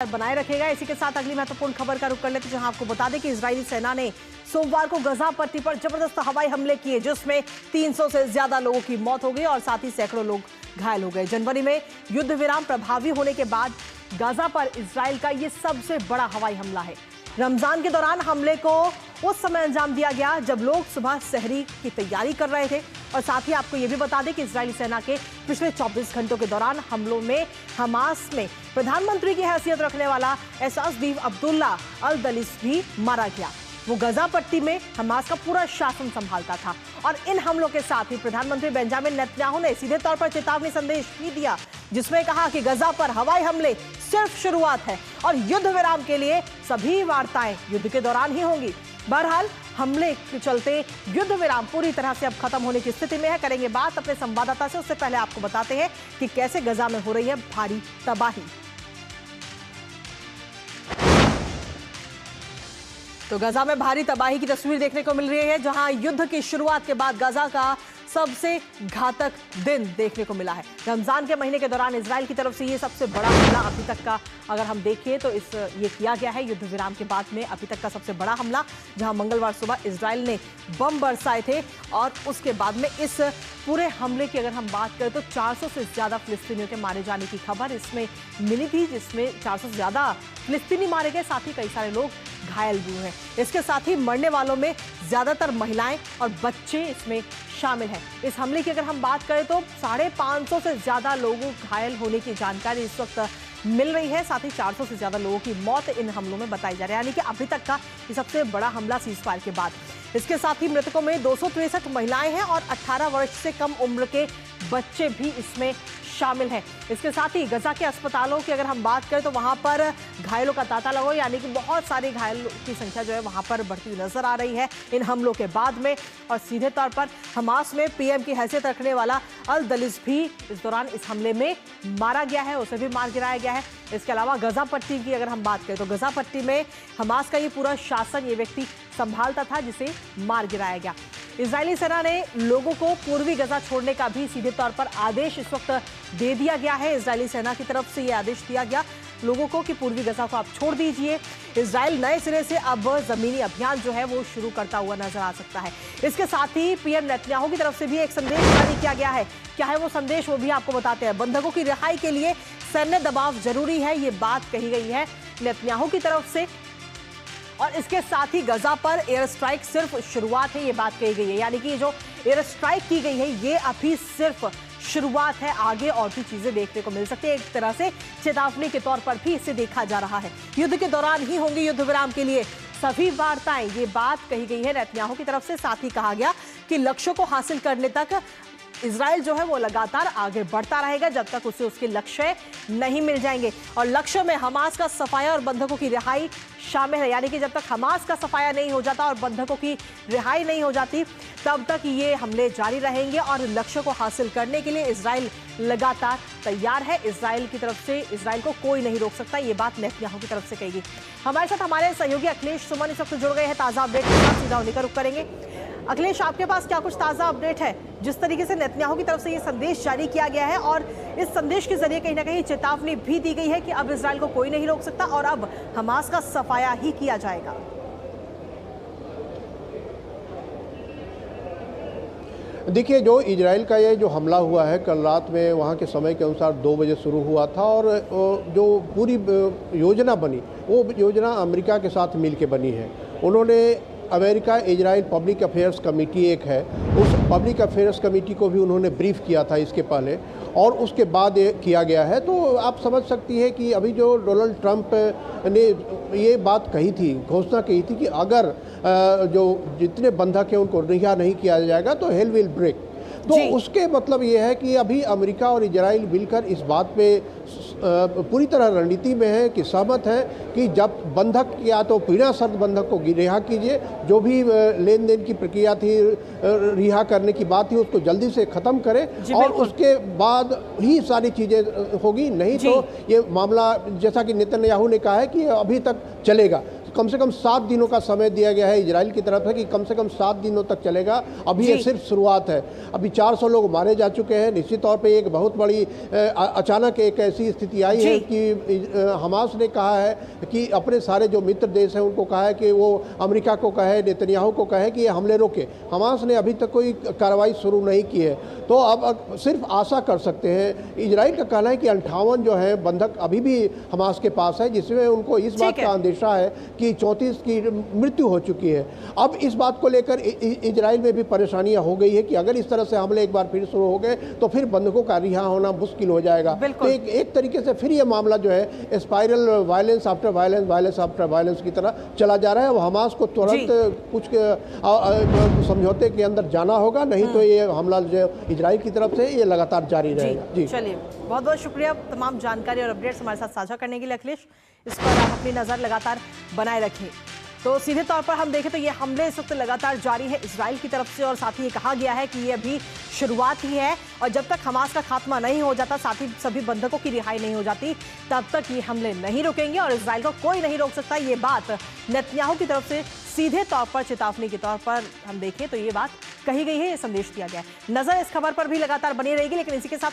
बनाए रखेगा। इसी के साथ अगली महत्वपूर्ण खबर का रुख कर लेते हैं, जहां आपको बता दें कि इजरायली सेना ने सोमवार को गजा पट्टी पर जबरदस्त हवाई हमले किए, जिसमें 300 से ज्यादा लोगों की मौत हो गई और साथ ही सैकड़ों लोग घायल हो गए। जनवरी में युद्ध विराम प्रभावी होने के बाद गजा पर इजराइल का यह सबसे बड़ा हवाई हमला है। रमजान के दौरान हमले को उस समय अंजाम दिया गया जब लोग सुबह सहरी की तैयारी कर रहे थे। और साथ ही आपको यह भी बता दें कि इजरायली सेना के पिछले 24 घंटों के दौरान हमलों में हमास में प्रधानमंत्री की हैसियत रखने वाला एसासदीन अब्दुल्ला अल दलिस भी मारा गया। वो गजा पट्टी में हमास का पूरा शासन संभालता था। और इन हमलों के साथ ही प्रधानमंत्री बेंजामिन नेतन्याहू ने सीधे तौर पर चेतावनी संदेश भी दिया, जिसमें कहा कि गजा पर हवाई हमले सिर्फ शुरुआत है और युद्ध विराम के लिए सभी वार्ताएं युद्ध के दौरान ही होंगी। बहरहाल हमले के चलते युद्ध विराम पूरी तरह से अब खत्म होने की स्थिति में है। करेंगे बात अपने संवाददाता से, उससे पहले आपको बताते हैं कि कैसे गजा में हो रही है भारी तबाही। तो गजा में भारी तबाही की तस्वीर देखने को मिल रही है, जहां युद्ध की शुरुआत के बाद गजा का सबसे घातक दिन देखने को मिला है। रमजान के महीने के दौरान इजराइल की तरफ से ये सबसे बड़ा हमला अभी तक का अगर हम देखें तो ये किया गया है युद्ध विराम के बाद में अभी तक का सबसे बड़ा हमला, जहां मंगलवार सुबह इजराइल ने बम बरसाए थे। और उसके बाद में इस पूरे हमले की अगर हम बात करें तो 400 से ज्यादा फिलिस्तीनियों के मारे जाने की खबर इसमें मिली थी, जिसमें 400 से ज्यादा फिलिस्तीनी मारे गए, साथ ही कई सारे लोग घायल भी हुए। इसके साथ ही मरने वालों में ज्यादातर महिलाएं और बच्चे इसमें शामिल हैं। इस हमले की अगर हम बात करें तो 550 से ज्यादा लोगों घायल होने की जानकारी इस वक्त मिल रही है। साथ ही 400 से ज्यादा लोगों की मौत इन हमलों में बताई जा रही है, यानी कि अभी तक का ये सबसे बड़ा हमला सीजफायर के बाद। इसके साथ ही मृतकों में 263 महिलाएं हैं और 18 वर्ष से कम उम्र के बच्चे भी इसमें शामिल हैं। इसके साथ ही गजा के अस्पतालों की अगर हम बात करें तो वहां पर घायलों का तांता लगा, यानी कि बहुत सारे घायलों की संख्या जो है वहां पर बढ़ती हुई नजर आ रही है इन हमलों के बाद में। और सीधे तौर पर हमास में पीएम की हैसियत रखने वाला अल दलिस भी इस दौरान इस हमले में मारा गया है, उसे भी मार गिराया गया है। इसके अलावा गजा पट्टी की अगर हम बात करें तो गजा पट्टी में हमास का ये पूरा शासन ये व्यक्ति संभालता था, जिसे मार गिराया गया। इजरायली सेना ने लोगों को पूर्वी गजा छोड़ने का भी सीधे तौर पर आदेश इस वक्त दे दिया गया है। इजरायली सेना की तरफ से यह आदेश दिया गया लोगों को कि पूर्वी गजा को आप छोड़ दीजिए। इजराइल नए सिरे से अब जमीनी अभियान जो है वो शुरू करता हुआ नजर आ सकता है। इसके साथ ही पीएम नेतन्याहू की तरफ से भी एक संदेश जारी किया गया है। क्या है वो संदेश, वो भी आपको बताते हैं। बंधकों की रिहाई के लिए सैन्य दबाव जरूरी है, ये बात कही गई है नेतन्याहू की तरफ से। और इसके साथ ही गजा पर एयर स्ट्राइक सिर्फ शुरुआत है, ये बात कही गई है, यानी कि जो एयर स्ट्राइक की गई है ये अभी सिर्फ शुरुआत है, आगे और भी चीजें देखने को मिल सकती है। एक तरह से चेतावनी के तौर पर भी इसे देखा जा रहा है। युद्ध के दौरान ही होंगी युद्ध विराम के लिए सभी वार्ताएं, ये बात कही गई है नेतन्याहू की तरफ से। साथ ही कहा गया कि लक्ष्यों को हासिल करने तक इजराइल जो है वो लगातार आगे बढ़ता रहेगा जब तक उसे उसके लक्ष्य नहीं मिल जाएंगे। और लक्ष्य में हमास का सफाया और बंधकों की रिहाई शामिल है, यानी कि जब तक हमास का सफाया नहीं हो जाता और बंधकों की रिहाई नहीं हो जाती तब तक ये हमले जारी रहेंगे। और लक्ष्य को हासिल करने के लिए इजराइल लगातार तैयार है। इजराइल की तरफ से इजराइल को कोई नहीं रोक सकता, ये बात नेतन्याहू की तरफ से कही गई। हमारे साथ हमारे सहयोगी अखिलेश सुमन इस वक्त जुड़ गए हैं ताजा अपडेट के साथ, सीधा उन्हीं का रुख करेंगे। अखिलेश, आपके पास क्या कुछ ताजा अपडेट है? जिस तरीके से नेतन्याहू की तरफ से ये संदेश जारी किया गया है और इस संदेश के जरिए कहीं ना कहीं चेतावनी भी दी गई है कि अब इजराइल को कोई नहीं रोक सकता और अब हमास का सफाया ही किया जाएगा। देखिए, जो इजराइल का ये जो हमला हुआ है कल रात में वहाँ के समय के अनुसार 2 बजे शुरू हुआ था और जो पूरी योजना बनी वो योजना अमेरिका के साथ मिल के बनी है। उन्होंने America Israel public affairs committee एक है, उस पब्लिक अफेयर्स कमेटी को भी उन्होंने ब्रीफ किया था इसके पहले और उसके बाद ये किया गया है। तो आप समझ सकती है कि अभी जो डोनाल्ड ट्रंप ने ये बात कही थी, घोषणा की थी कि अगर जो जितने बंधक हैं उनको रिहा नहीं किया जाएगा तो हेल विल ब्रेक, तो उसके मतलब ये है कि अभी अमेरिका और इजराइल मिलकर इस बात पे पूरी तरह रणनीति में है कि सहमत है कि जब बंधक या तो बिना शर्त बंधक को रिहा कीजिए, जो भी लेन देन की प्रक्रिया थी रिहा करने की बात थी उसको जल्दी से ख़त्म करें और उसके बाद ही सारी चीज़ें होगी। नहीं तो ये मामला जैसा कि नेतन्याहू ने कहा है कि अभी तक चलेगा। कम से कम 7 दिनों का समय दिया गया है इजराइल की तरफ से कि कम से कम 7 दिनों तक चलेगा। अभी ये सिर्फ शुरुआत है। अभी 400 लोग मारे जा चुके हैं। निश्चित तौर पे एक बहुत बड़ी अचानक एक ऐसी स्थिति आई है कि हमास ने कहा है कि अपने सारे जो मित्र देश हैं उनको कहा है कि वो अमेरिका को कहे, नेतन्याहू को कहे कि ये हमले रोके। हमास ने अभी तक कोई कार्रवाई शुरू नहीं की है, तो अब सिर्फ आशा कर सकते हैं। इजराइल का कहना है कि 58 जो है बंधक अभी भी हमास के पास है, जिसमें उनको इस बात का अंदेशा है कि 34 की मृत्यु हो चुकी है। अब इस बात को लेकर इजराइल में भी परेशानियां हो गई है कि अगर इस तरह से हमले एक बार फिर शुरू हो गए तो फिर बंधकों का रिहा होना मुश्किल हो जाएगा। तो एक तरीके से फिर ये मामला जो है spiral violence after violence, violence after violence की तरह चला जा रहा है। वो हमास को तुरंत कुछ समझौते के अंदर जाना होगा, नहीं तो ये हमला जो इजराइल की तरफ से ये लगातार जारी रहेगा। जी चलिए, बहुत बहुत शुक्रिया तमाम जानकारी और अपडेट्स हमारे साथ साझा करने के लिए अखिलेश। इस पर आप अपनी नजर लगातार बनाए रखें। तो सीधे तौर पर हम देखें तो ये हमले इस वक्त लगातार जारी है इजराइल की तरफ से, और साथ ही ये कहा गया है कि ये अभी शुरुआत ही है और जब तक हमास का खात्मा नहीं हो जाता, साथ ही सभी बंधकों की रिहाई नहीं हो जाती, तब तक ये हमले नहीं रुकेंगे और इजराइल को कोई नहीं रोक सकता। ये बात नेतन्याहू की तरफ से सीधे तौर पर चेतावनी के तौर पर हम देखें तो ये बात कही गई है, ये संदेश दिया गया है। नजर इस खबर पर भी लगातार बनी रहेगी, लेकिन इसी के साथ